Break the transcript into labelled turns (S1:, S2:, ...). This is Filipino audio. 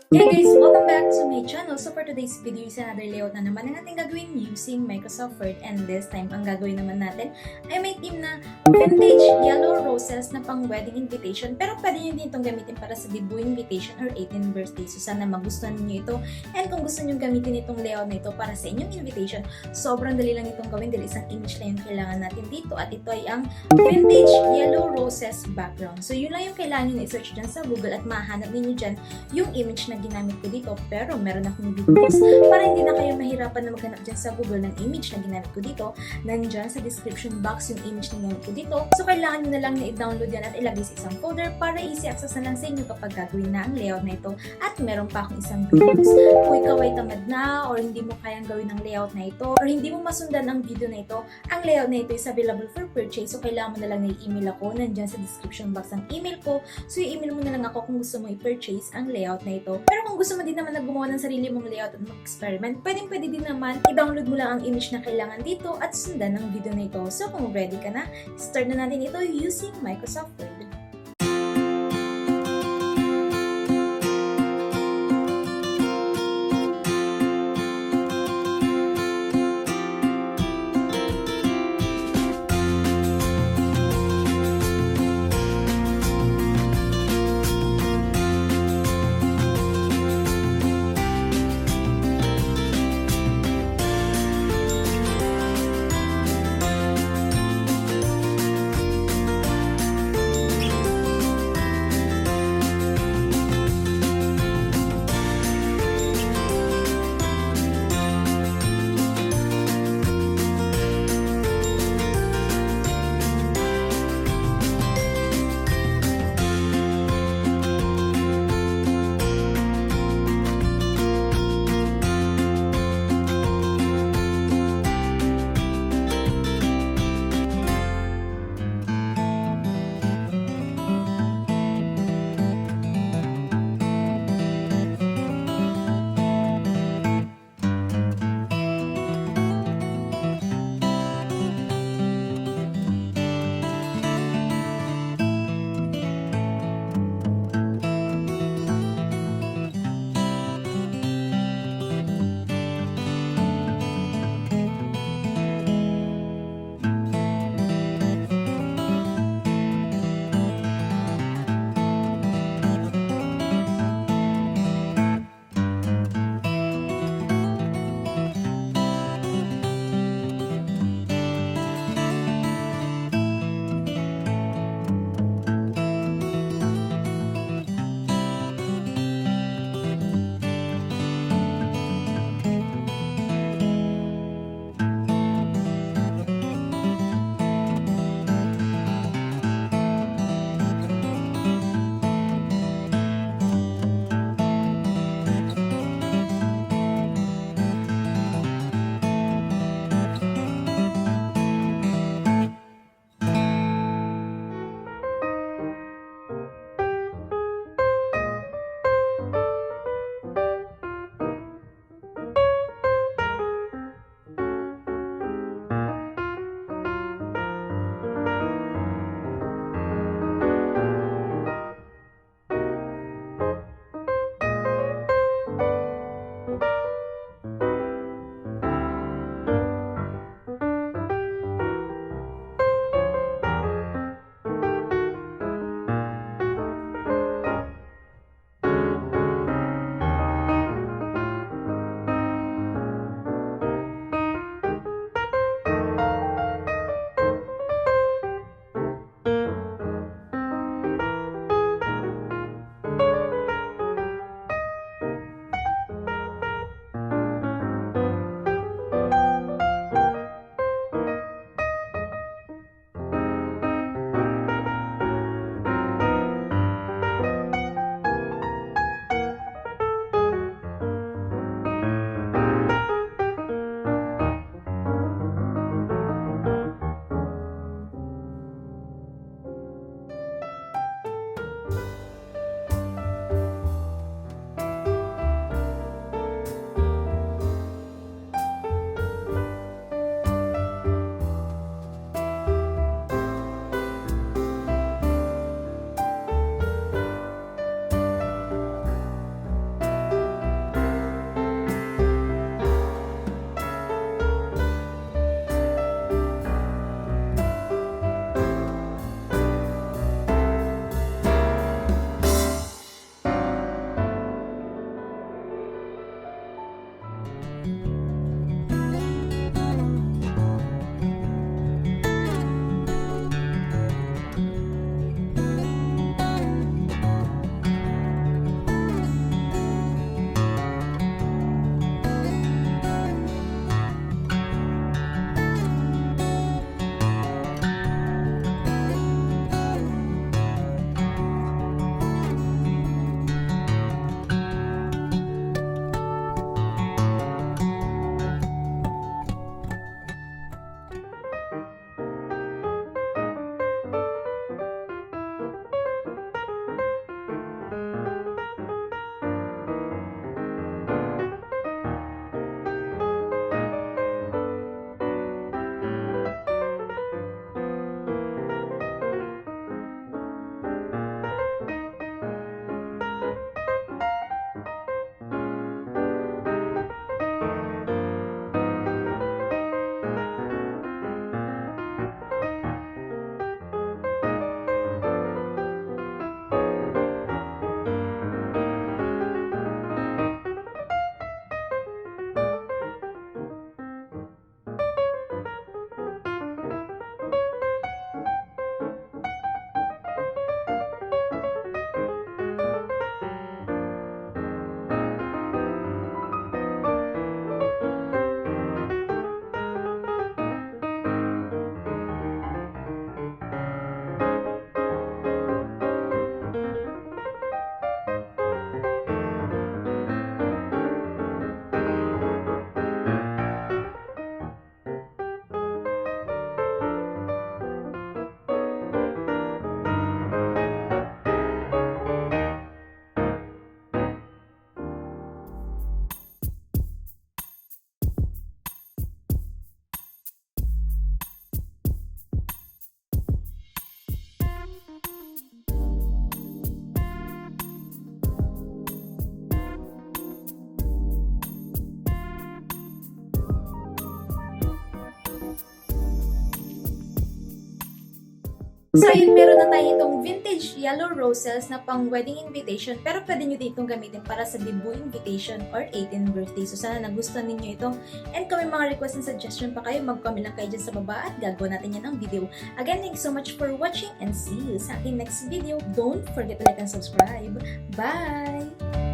S1: Hey guys! Welcome back to my channel. So for today's video is another layout na naman ang ating gagawin using Microsoft Word, and this time ang gagawin naman natin ay may theme na vintage yellow roses na pang wedding invitation, pero pwede nyo din itong gamitin para sa debut invitation or 18th birthday. So sana magustuhan niyo ito, and kung gusto nyo gamitin itong layout na ito para sa inyong invitation, sobrang dali lang itong gawin dahil isang image na yung kailangan natin dito, at ito ay ang vintage yellow roses background. So yun lang yung kailangan nyo na-search dyan sa Google at mahanap ninyo dyan yung image na ginamit ko dito, pero meron akong videos para hindi na kayo mahirapan na maghanap dyan sa Google ng image na ginamit ko dito. Nandyan sa description box yung image na ginamit ko dito. So kailangan nyo na lang na i-download yan at ilagay sa isang folder para easy access na lang sa inyo kapag gagawin na ang layout na ito. At meron pa akong isang videos. Kung ikaw ay tamad na or hindi mo kayang gawin ang layout na ito or hindi mo masundan ang video na ito, ang layout na ito is available for purchase. So kailangan mo na lang na i-email ako. Nandyan sa description box ang email ko. So i-email mo na lang ako kung gusto mo i-purchase ang layout na ito. Pero kung gusto mo din naman na gumawa ng sarili mong layout at mag-experiment, pwede din naman i-download mo lang ang image na kailangan dito at sundan ang video na ito. So kung ready ka na, start na natin ito using Microsoft Word. So ayun, meron na tayo itong vintage yellow roses na pang wedding invitation, pero pwede nyo din itong gamitin para sa debut invitation or 18th birthday. So sana nagustuhan ninyo ito. And kung may mga request and suggestion pa kayo, mag-comment lang kayo dyan sa baba at gagawa natin yan ng video. Again, thank you so much for watching and see you sa aking next video. Don't forget to like and subscribe. Bye!